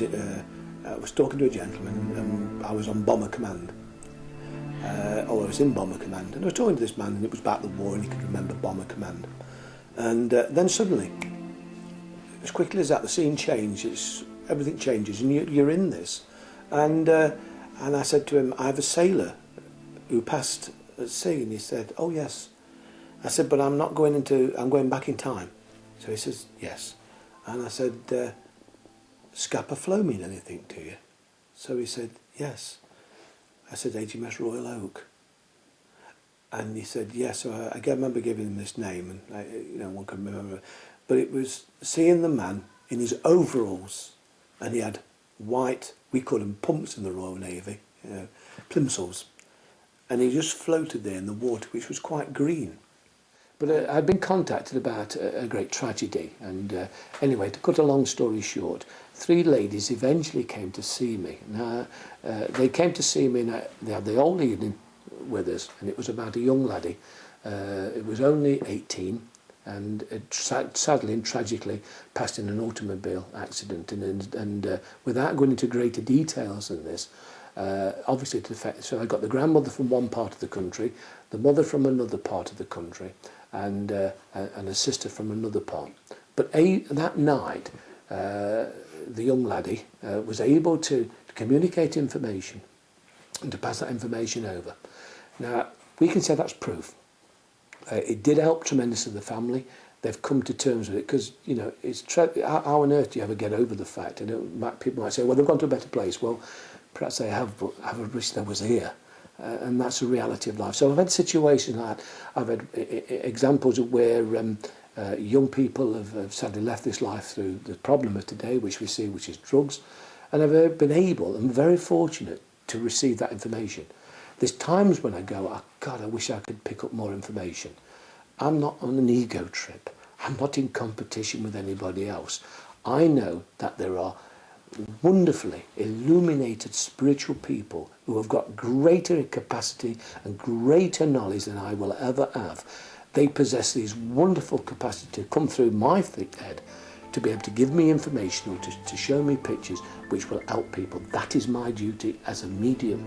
I was talking to a gentleman, and I was on bomber command. Or I was in bomber command, and I was talking to this man, and it was about the war, and he could remember bomber command. And then suddenly, as quickly as that, the scene changes, everything changes, and you're in this. And I said to him, I have a sailor who passed at sea, and he said, oh yes. I said, but I'm going back in time. So he says, yes. And I said, Scapa Flow mean anything to you? So he said, yes. I said, HMS Royal Oak. And he said, yes. So I remember giving him this name, and one can remember. But it was seeing the man in his overalls, and he had white, we call them pumps in the Royal Navy, plimsolls. And he just floated there in the water, which was quite green. But I'd been contacted about a great tragedy, and anyway, to cut a long story short, 3 ladies eventually came to see me. Now, they came to see me, and they had the whole evening with us, and it was about a young laddie. It was only 18, and it sadly and tragically passed in an automobile accident, and without going into greater details than this, obviously to the fact, so I got the grandmother from one part of the country, the mother from another part of the country, and a sister from another part. But that night, the young laddie was able to communicate information and to pass that information over. Now, we can say that's proof. It did help tremendously the family. They've come to terms with it because, how on earth do you ever get over the fact? People might say, well, they've gone to a better place. Well, perhaps they have, but I have wish they was here. And that's the reality of life. So I've had situations like that. I've had examples of where young people have sadly left this life through the problem of today, which we see, which is drugs. And I've been able, and very fortunate, to receive that information. There's times when I go, oh, God, I wish I could pick up more information. I'm not on an ego trip. I'm not in competition with anybody else. I know that there are wonderfully illuminated spiritual people who have got greater capacity and greater knowledge than I will ever have. They possess these wonderful capacity to come through my thick head to be able to give me information or to show me pictures which will help people. That is my duty as a medium.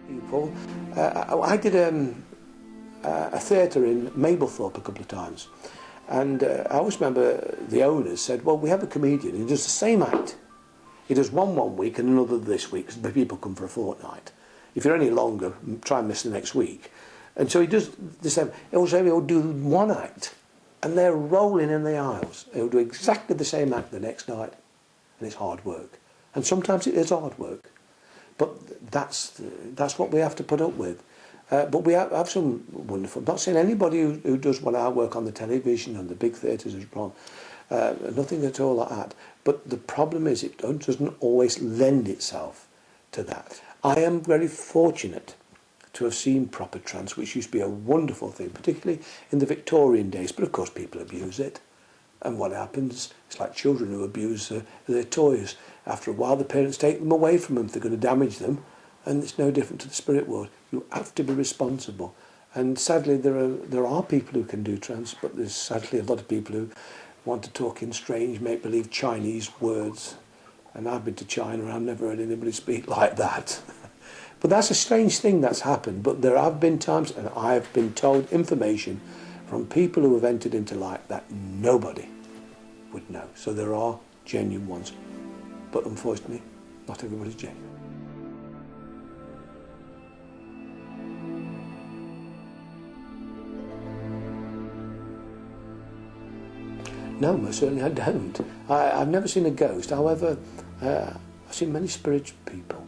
People, I did a theatre in Mablethorpe a couple of times, and I always remember the owners said, well, we have a comedian who does the same act. He does one week and another this week, because people come for a fortnight. If you're any longer, try and miss the next week. And so he does the same. He'll do one act, and they're rolling in the aisles. He'll do exactly the same act the next night, and it's hard work. And sometimes it is hard work, but that's what we have to put up with. But we have some wonderful, not saying anybody who does what I work on the television and the big theatres is wrong, nothing at all like that. But the problem is it doesn't always lend itself to that. I am very fortunate to have seen proper trance, which used to be a wonderful thing, particularly in the Victorian days, but of course people abuse it. And what happens, it's like children who abuse their toys. After a while the parents take them away from them if they're going to damage them, and it's no different to the spirit world. You have to be responsible. And sadly there are people who can do trance, but there's sadly a lot of people who want to talk in strange, make-believe Chinese words. And I've been to China and I've never heard anybody speak like that. But that's a strange thing that's happened. But there have been times, and I have been told information from people who have entered into light that nobody would know. So there are genuine ones. But unfortunately, not everybody's genuine. No, most certainly I don't. I've never seen a ghost. However, I've seen many spiritual people,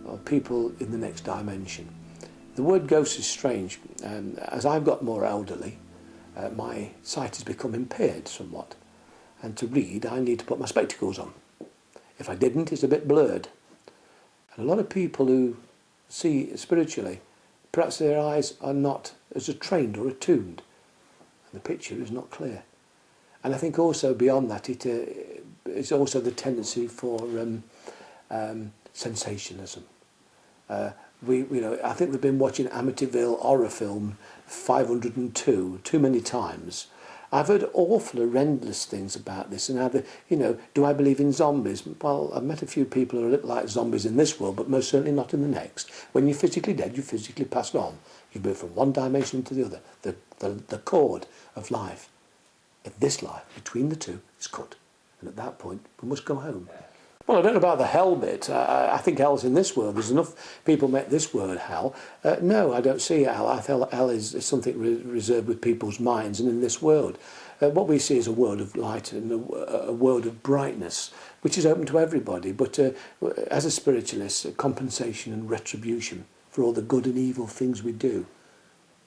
or people in the next dimension. The word ghost is strange. As I've got more elderly, my sight has become impaired somewhat. And to read, I need to put my spectacles on. If I didn't, it's a bit blurred. And a lot of people who see spiritually, perhaps their eyes are not as trained or attuned, and the picture is not clear. And I think also beyond that, it's also the tendency for sensationalism. I think we've been watching Amityville horror film 502 too many times. I've heard awful, horrendous things about this, and either, do I believe in zombies? Well, I've met a few people who are a little like zombies in this world, but most certainly not in the next. When you're physically dead, you physically passed on. You've moved from one dimension to the other. The cord of life, of this life, between the two, is cut. And at that point, we must go home. Well, I don't know about the hell bit. I think hell's in this world. There's enough people make this word hell. No, I don't see hell. I feel hell is something reserved with people's minds and in this world. What we see is a world of light and a world of brightness, which is open to everybody. But as a spiritualist, compensation and retribution for all the good and evil things we do.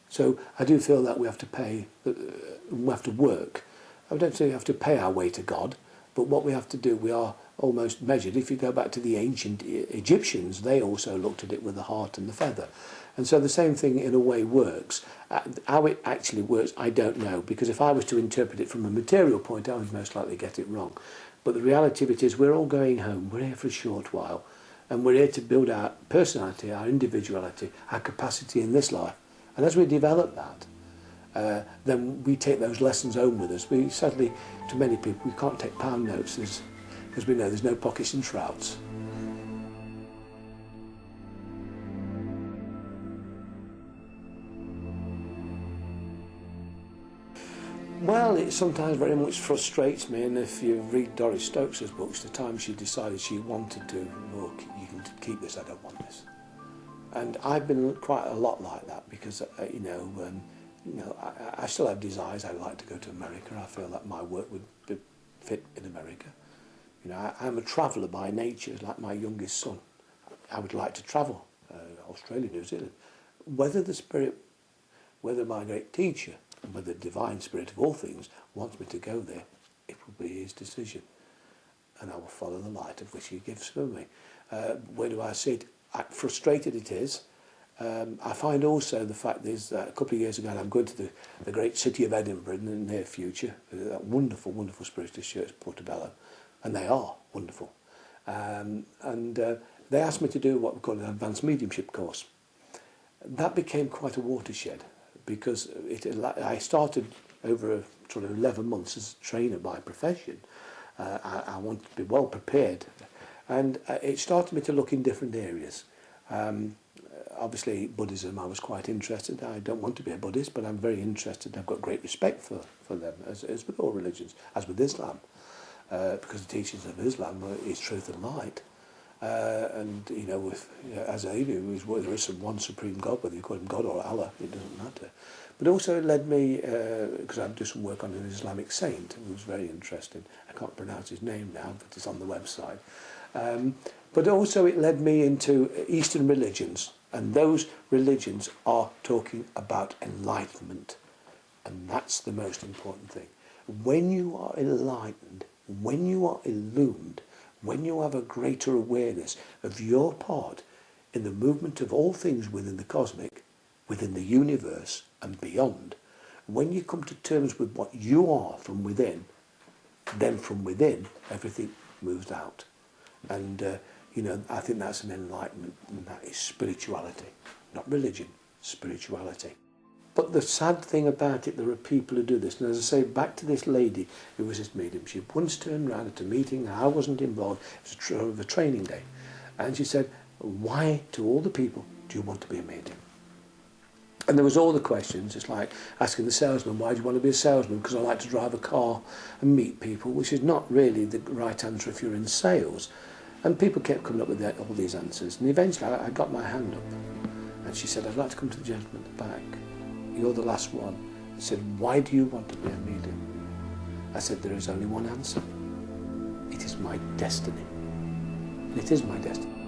So I do feel that we have to pay, we have to work. I don't say we have to pay our way to God, but what we have to do, we are almost measured. If you go back to the ancient Egyptians, they also looked at it with the heart and the feather. And so the same thing in a way works. How it actually works, I don't know, because if I was to interpret it from a material point, I would most likely get it wrong. But the reality of it is we're all going home. We're here for a short while, and we're here to build our personality, our individuality, our capacity in this life. And as we develop that, then we take those lessons home with us. We sadly, to many people, we can't take pound notes because we know there's no pockets in shrouds. Well, it sometimes very much frustrates me, and if you read Doris Stokes' books, the time she decided she wanted to, look, you can keep this, I don't want this. And I've been quite a lot like that because, I still have desires. I'd like to go to America. I feel that my work would fit in America. I'm a traveller by nature, like my youngest son. I would like to travel, Australia, New Zealand. Whether the Spirit, whether my great teacher, and whether the divine Spirit of all things wants me to go there, it will be his decision. And I will follow the light of which he gives for me. Where do I see it? Frustrated it is. I find also the fact is that a couple of years ago, and I'm going to the great city of Edinburgh in the near future, that wonderful, wonderful spiritualist church, Portobello, and they are wonderful. They asked me to do what we call an advanced mediumship course. That became quite a watershed because I started over a sort of 11 months as a trainer by profession. I wanted to be well prepared, and it started me to look in different areas. Obviously, Buddhism, I was quite interested. I don't want to be a Buddhist, but I'm very interested. I've got great respect for them, as with all religions, as with Islam, because the teachings of Islam is truth and light. As a Hindu, there is one supreme God, whether you call him God or Allah, it doesn't matter. But also it led me, because I've done some work on an Islamic saint who was very interesting. I can't pronounce his name now, but it's on the website. But also it led me into Eastern religions, and those religions are talking about enlightenment, and that's the most important thing. When you are enlightened, when you are illumined, when you have a greater awareness of your part in the movement of all things within the cosmic, within the universe and beyond, when you come to terms with what you are from within, then from within everything moves out. And I think that's an enlightenment, and that is spirituality, not religion, spirituality. But the sad thing about it, there are people who do this, and as I say, back to this lady who was this medium, she once turned around at a meeting, I wasn't involved, it was a training day, and she said, why, to all the people, do you want to be a medium? And there was all the questions. It's like asking the salesman, why do you want to be a salesman? Because I like to drive a car and meet people, which is not really the right answer if you're in sales. And people kept coming up with all these answers. And eventually I got my hand up. And she said, I'd like to come to the gentleman at the back. You're the last one. I said, why do you want to be a medium? I said, there is only one answer. It is my destiny. And it is my destiny.